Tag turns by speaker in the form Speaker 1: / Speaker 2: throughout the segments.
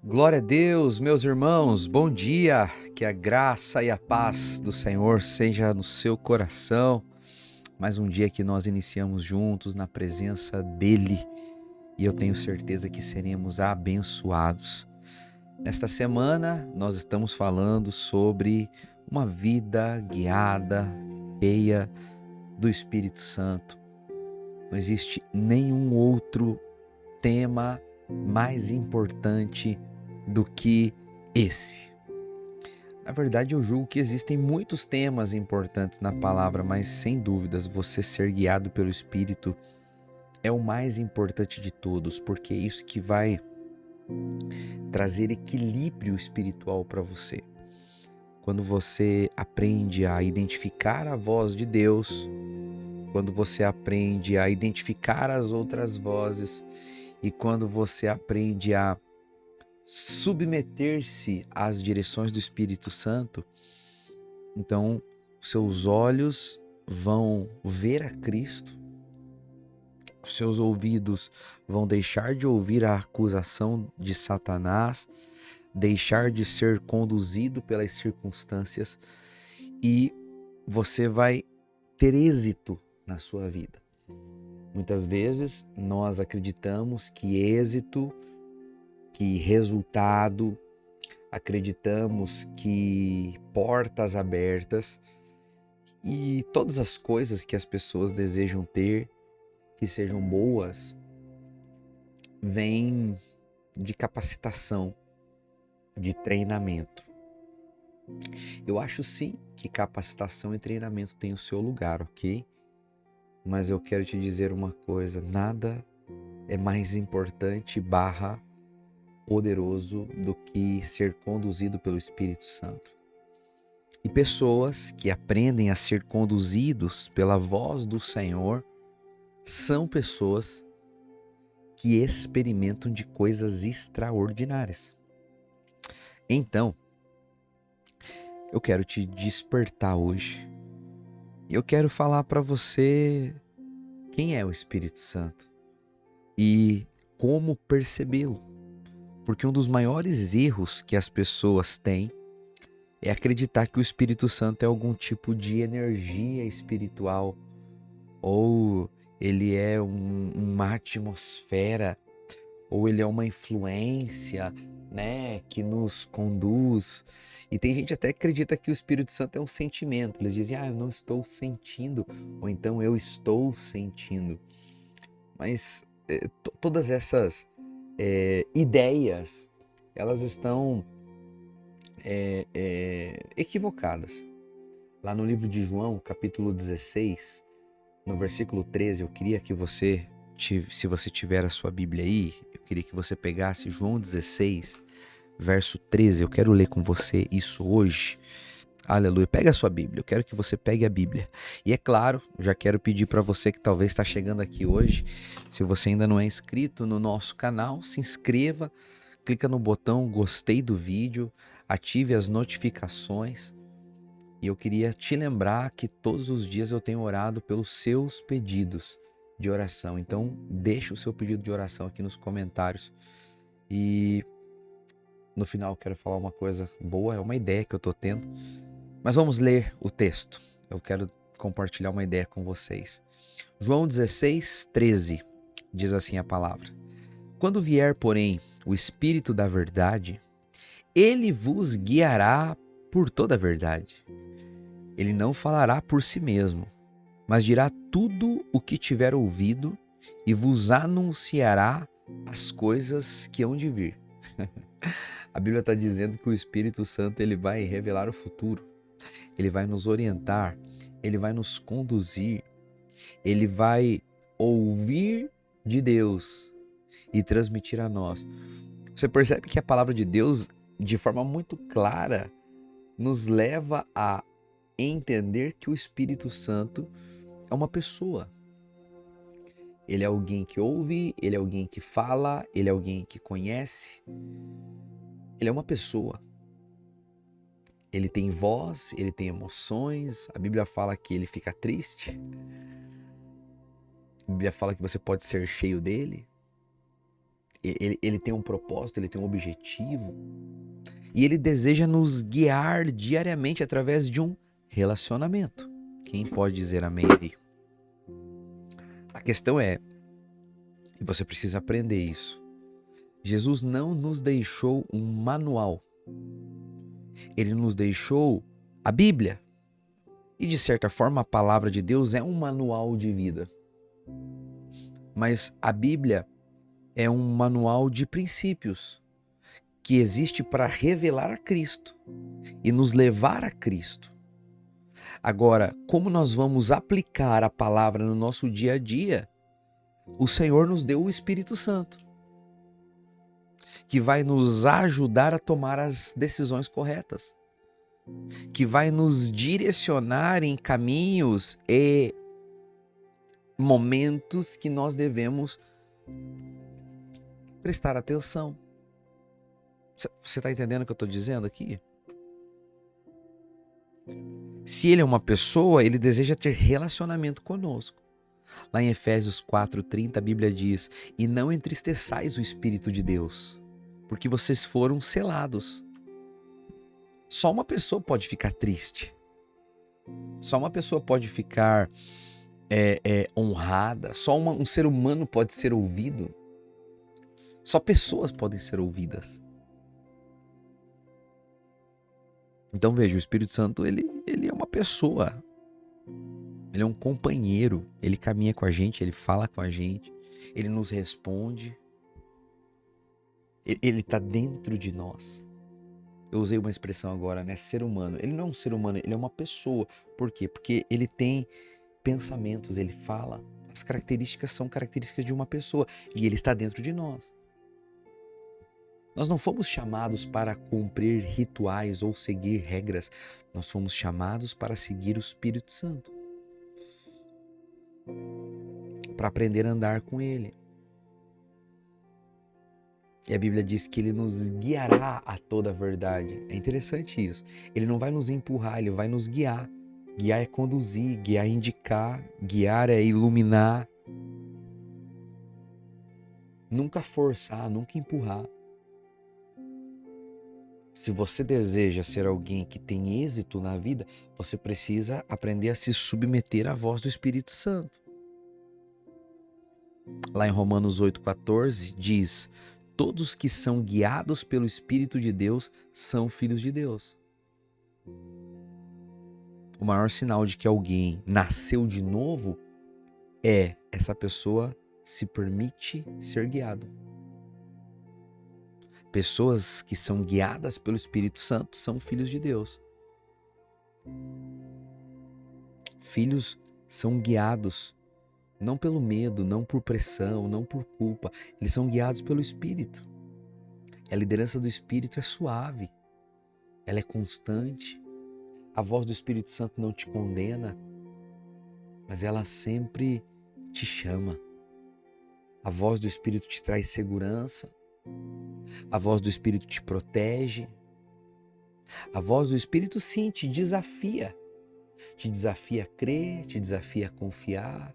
Speaker 1: Glória a Deus, meus irmãos, bom dia, que a graça e a paz do Senhor seja no seu coração. Mais um dia que nós iniciamos juntos na presença dEle e eu tenho certeza que seremos abençoados. Nesta semana nós estamos falando sobre uma vida guiada, cheia do Espírito Santo. Não existe nenhum outro tema mais importante do que esse. Na verdade, eu julgo que existem muitos temas importantes na palavra, mas sem dúvidas, você ser guiado pelo Espírito é o mais importante de todos, porque é isso que vai trazer equilíbrio espiritual para você. Quando você aprende a identificar a voz de Deus, quando você aprende a identificar as outras vozes e quando você aprende a submeter-se às direções do Espírito Santo, então seus olhos vão ver a Cristo, os seus ouvidos vão deixar de ouvir a acusação de Satanás, deixar de ser conduzido pelas circunstâncias e você vai ter êxito na sua vida. Muitas vezes nós acreditamos que êxito, que resultado, acreditamos que portas abertas e todas as coisas que as pessoas desejam ter, que sejam boas, vêm de capacitação, de treinamento. Eu acho sim que capacitação e treinamento têm o seu lugar, ok? Mas eu quero te dizer uma coisa, nada é mais importante poderoso do que ser conduzido pelo Espírito Santo. E pessoas que aprendem a ser conduzidos pela voz do Senhor são pessoas que experimentam de coisas extraordinárias. Então, eu quero te despertar hoje. Eu quero falar para você quem é o Espírito Santo e como percebê-lo. Porque um dos maiores erros que as pessoas têm é acreditar que o Espírito Santo é algum tipo de energia espiritual ou ele é uma atmosfera ou ele é uma influência, né, que nos conduz. E tem gente até que acredita que o Espírito Santo é um sentimento. Eles dizem, eu não estou sentindo, ou então eu estou sentindo. Mas todas essas ideias, elas estão equivocadas. Lá no livro de João, capítulo 16, no versículo 13, eu queria que você, se você tiver a sua Bíblia aí, eu queria que você pegasse João 16, verso 13. Eu quero ler com você isso hoje. Aleluia. Pega a sua Bíblia. Eu quero que você pegue a Bíblia. E é claro, já quero pedir para você que talvez está chegando aqui hoje, se você ainda não é inscrito no nosso canal, se inscreva, clica no botão gostei do vídeo, ative as notificações. E eu queria te lembrar que todos os dias eu tenho orado pelos seus pedidos de oração. Então, deixa o seu pedido de oração aqui nos comentários. E no final eu quero falar uma coisa boa, é uma ideia que eu estou tendo. Mas vamos ler o texto. Eu quero compartilhar uma ideia com vocês. João 16, 13, diz assim a palavra. Quando vier, porém, o Espírito da verdade, ele vos guiará por toda a verdade. Ele não falará por si mesmo, mas dirá tudo o que tiver ouvido e vos anunciará as coisas que hão de vir. A Bíblia está dizendo que o Espírito Santo ele vai revelar o futuro, ele vai nos orientar, ele vai nos conduzir, ele vai ouvir de Deus e transmitir a nós. Você percebe que a palavra de Deus, de forma muito clara, nos leva a entender que o Espírito Santo é uma pessoa. Ele é alguém que ouve, ele é alguém que fala, ele é alguém que conhece. Ele é uma pessoa. Ele tem voz, ele tem emoções. A Bíblia fala que ele fica triste. A Bíblia fala que você pode ser cheio dele. ele tem um propósito, ele tem um objetivo. E ele deseja nos guiar diariamente através de um relacionamento. Quem pode dizer amém aí? A questão é, e você precisa aprender isso, Jesus não nos deixou um manual. Ele nos deixou a Bíblia. E de certa forma a palavra de Deus é um manual de vida. Mas a Bíblia é um manual de princípios que existe para revelar a Cristo e nos levar a Cristo. Agora, como nós vamos aplicar a palavra no nosso dia a dia? O Senhor nos deu o Espírito Santo, que vai nos ajudar a tomar as decisões corretas, que vai nos direcionar em caminhos e momentos que nós devemos prestar atenção. Você está entendendo o que eu estou dizendo aqui? Se ele é uma pessoa, ele deseja ter relacionamento conosco. Lá em Efésios 4:30 a Bíblia diz: e não entristeçais o Espírito de Deus, porque vocês foram selados. Só uma pessoa pode ficar triste. Só uma pessoa pode ficar honrada. Só um ser humano pode ser ouvido. Só pessoas podem ser ouvidas. Então veja, o Espírito Santo ele é uma pessoa. Ele é um companheiro. Ele caminha com a gente, ele fala com a gente. Ele nos responde. Ele está dentro de nós. Eu usei uma expressão agora, né? Ser humano. Ele não é um ser humano, ele é uma pessoa. Por quê? Porque ele tem pensamentos, ele fala. As características são características de uma pessoa. E ele está dentro de nós. Nós não fomos chamados para cumprir rituais ou seguir regras. Nós fomos chamados para seguir o Espírito Santo. Para aprender a andar com ele. E a Bíblia diz que ele nos guiará a toda a verdade. É interessante isso. Ele não vai nos empurrar, ele vai nos guiar. Guiar é conduzir, guiar é indicar, guiar é iluminar. Nunca forçar, nunca empurrar. Se você deseja ser alguém que tem êxito na vida, você precisa aprender a se submeter à voz do Espírito Santo. Lá em Romanos 8,14 diz: todos que são guiados pelo Espírito de Deus são filhos de Deus. O maior sinal de que alguém nasceu de novo é essa pessoa se permite ser guiado. Pessoas que são guiadas pelo Espírito Santo são filhos de Deus. Filhos são guiados não pelo medo, não por pressão, não por culpa. Eles são guiados pelo Espírito. A liderança do Espírito é suave. Ela é constante. A voz do Espírito Santo não te condena, mas ela sempre te chama. A voz do Espírito te traz segurança. A voz do Espírito te protege. A voz do Espírito, sim, te desafia. Te desafia a crer, te desafia a confiar,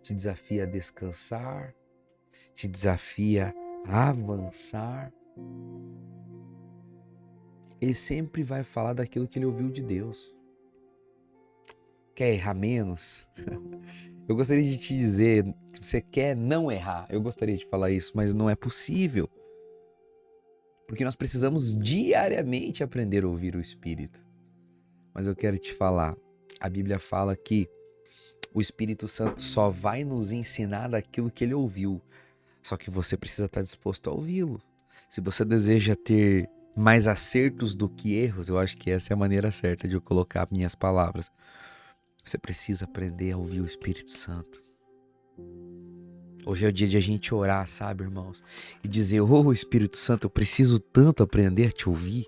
Speaker 1: te desafia a descansar, te desafia a avançar. Ele sempre vai falar daquilo que ele ouviu de Deus. Quer errar menos? Eu gostaria de te dizer que você quer não errar. Eu gostaria de falar isso, mas não é possível. Porque nós precisamos diariamente aprender a ouvir o Espírito. Mas eu quero te falar, a Bíblia fala que o Espírito Santo só vai nos ensinar daquilo que ele ouviu. Só que você precisa estar disposto a ouvi-lo. Se você deseja ter mais acertos do que erros, eu acho que essa é a maneira certa de eu colocar minhas palavras. Você precisa aprender a ouvir o Espírito Santo. Hoje é o dia de a gente orar, sabe, irmãos? E dizer: oh, Espírito Santo, eu preciso tanto aprender a te ouvir.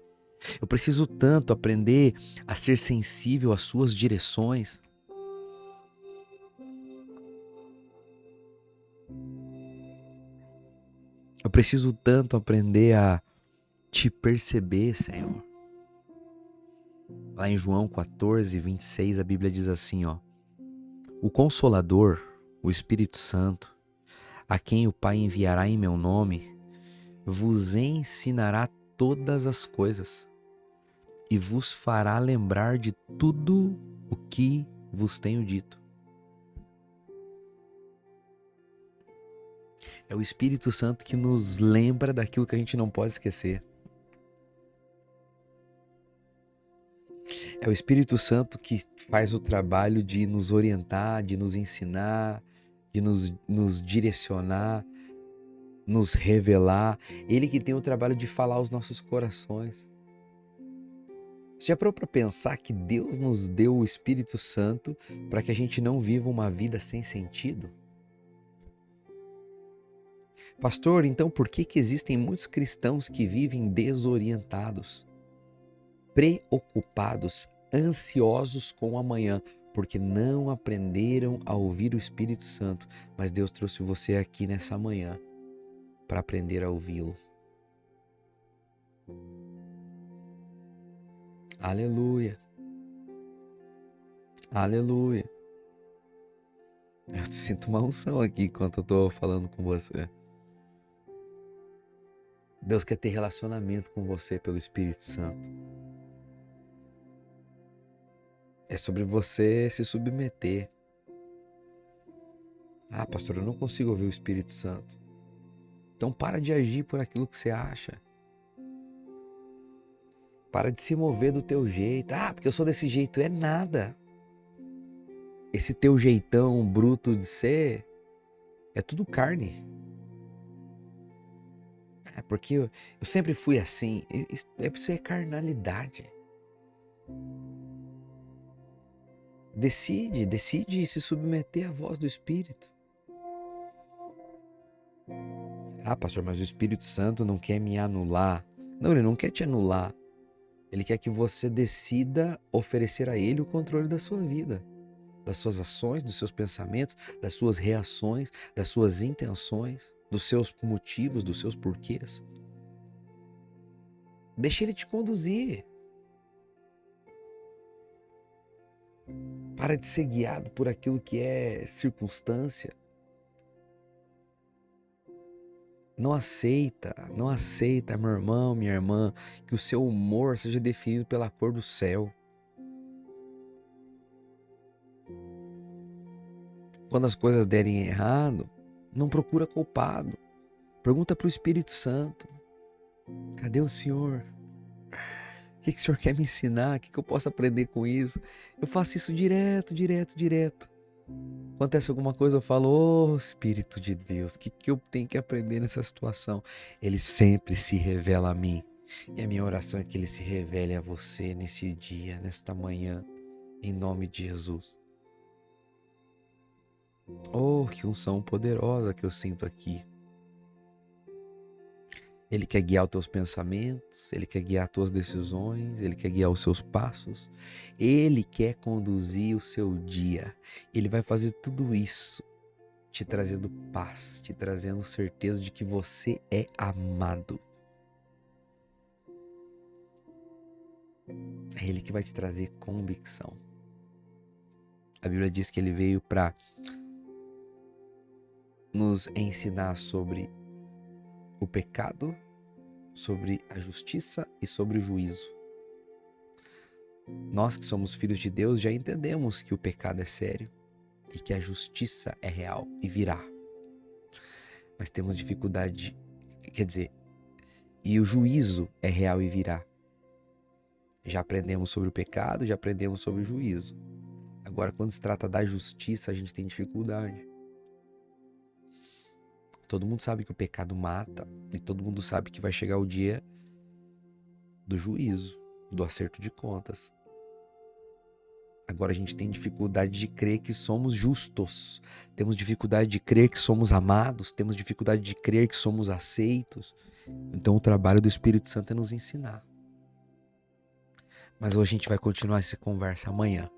Speaker 1: Eu preciso tanto aprender a ser sensível às suas direções. Eu preciso tanto aprender a te perceber, Senhor. Lá em João 14:26, a Bíblia diz assim, ó: o Consolador, o Espírito Santo, a quem o Pai enviará em meu nome, vos ensinará todas as coisas e vos fará lembrar de tudo o que vos tenho dito. É o Espírito Santo que nos lembra daquilo que a gente não pode esquecer. É o Espírito Santo que faz o trabalho de nos orientar, de nos ensinar, de nos direcionar, nos revelar. Ele que tem o trabalho de falar aos nossos corações. Você já parou para pensar que Deus nos deu o Espírito Santo para que a gente não viva uma vida sem sentido? Pastor, então por que existem muitos cristãos que vivem desorientados, preocupados, ansiosos com o amanhã, porque não aprenderam a ouvir o Espírito Santo, mas Deus trouxe você aqui nessa manhã para aprender a ouvi-lo. Aleluia. Aleluia. Eu sinto uma unção aqui enquanto eu estou falando com você. Deus quer ter relacionamento com você pelo Espírito Santo. É sobre você se submeter. Ah, pastor, eu não consigo ouvir o Espírito Santo. Então para de agir por aquilo que você acha. Para de se mover do teu jeito. Ah, porque eu sou desse jeito. É nada. Esse teu jeitão bruto de ser é tudo carne. É porque eu sempre fui assim. Isso é carnalidade. Decide se submeter à voz do Espírito. Ah, pastor, mas o Espírito Santo não quer me anular. Não, ele não quer te anular. Ele quer que você decida oferecer a ele o controle da sua vida, das suas ações, dos seus pensamentos, das suas reações, das suas intenções, dos seus motivos, dos seus porquês. Deixa ele te conduzir. Para de ser guiado por aquilo que é circunstância. Não aceita, meu irmão, minha irmã, que o seu humor seja definido pela cor do céu. Quando as coisas derem errado, não procura culpado. Pergunta para o Espírito Santo. Cadê o Senhor? O que o Senhor quer me ensinar? O que eu posso aprender com isso? Eu faço isso direto. Acontece alguma coisa, eu falo, ô Espírito de Deus, o que eu tenho que aprender nessa situação? Ele sempre se revela a mim. E a minha oração é que ele se revele a você nesse dia, nesta manhã, em nome de Jesus. Oh, que unção poderosa que eu sinto aqui. Ele quer guiar os teus pensamentos, ele quer guiar as tuas decisões, ele quer guiar os seus passos, ele quer conduzir o seu dia. Ele vai fazer tudo isso te trazendo paz, te trazendo certeza de que você é amado. É ele que vai te trazer convicção. A Bíblia diz que ele veio para nos ensinar sobre o pecado, sobre a justiça e sobre o juízo. Nós que somos filhos de Deus já entendemos que o pecado é sério e que a justiça é real e virá. Mas temos dificuldade, e o juízo é real e virá. Já aprendemos sobre o pecado, já aprendemos sobre o juízo. Agora, quando se trata da justiça, a gente tem dificuldade. Todo mundo sabe que o pecado mata e todo mundo sabe que vai chegar o dia do juízo, do acerto de contas. Agora a gente tem dificuldade de crer que somos justos, temos dificuldade de crer que somos amados, temos dificuldade de crer que somos aceitos. Então o trabalho do Espírito Santo é nos ensinar. Mas hoje a gente vai continuar essa conversa amanhã.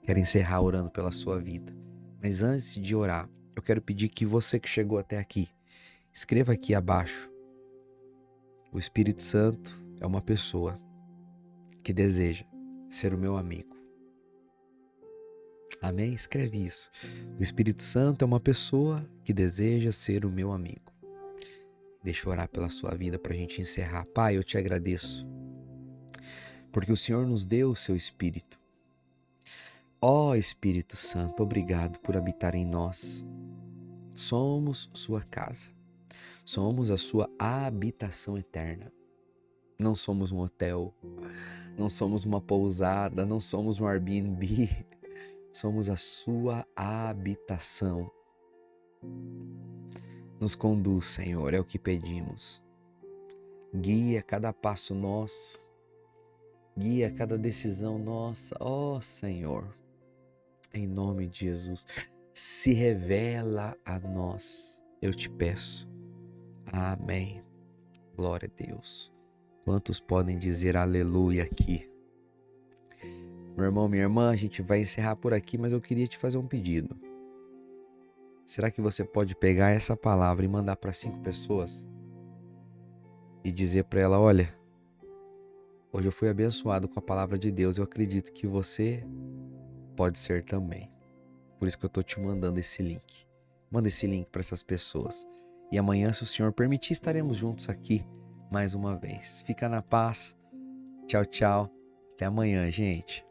Speaker 1: Quero encerrar orando pela sua vida. Mas antes de orar, eu quero pedir que você que chegou até aqui, escreva aqui abaixo. O Espírito Santo é uma pessoa que deseja ser o meu amigo. Amém? Escreve isso. O Espírito Santo é uma pessoa que deseja ser o meu amigo. Deixa eu orar pela sua vida para a gente encerrar. Pai, eu te agradeço, porque o Senhor nos deu o seu Espírito. Ó Espírito Santo, obrigado por habitar em nós. Somos sua casa. Somos a sua habitação eterna. Não somos um hotel, não somos uma pousada, não somos um Airbnb. Somos a sua habitação. Nos conduz, Senhor, é o que pedimos. Guia cada passo nosso. Guia cada decisão nossa. Ó Senhor, em nome de Jesus, se revela a nós. Eu te peço. Amém. Glória a Deus. Quantos podem dizer aleluia aqui? Meu irmão, minha irmã, a gente vai encerrar por aqui, mas eu queria te fazer um pedido. Será que você pode pegar essa palavra e mandar para 5 pessoas? E dizer para ela, olha, hoje eu fui abençoado com a palavra de Deus, eu acredito que você pode ser também. Por isso que eu estou te mandando esse link. Manda esse link para essas pessoas. E amanhã, se o Senhor permitir, estaremos juntos aqui mais uma vez. Fica na paz. Tchau, tchau. Até amanhã, gente.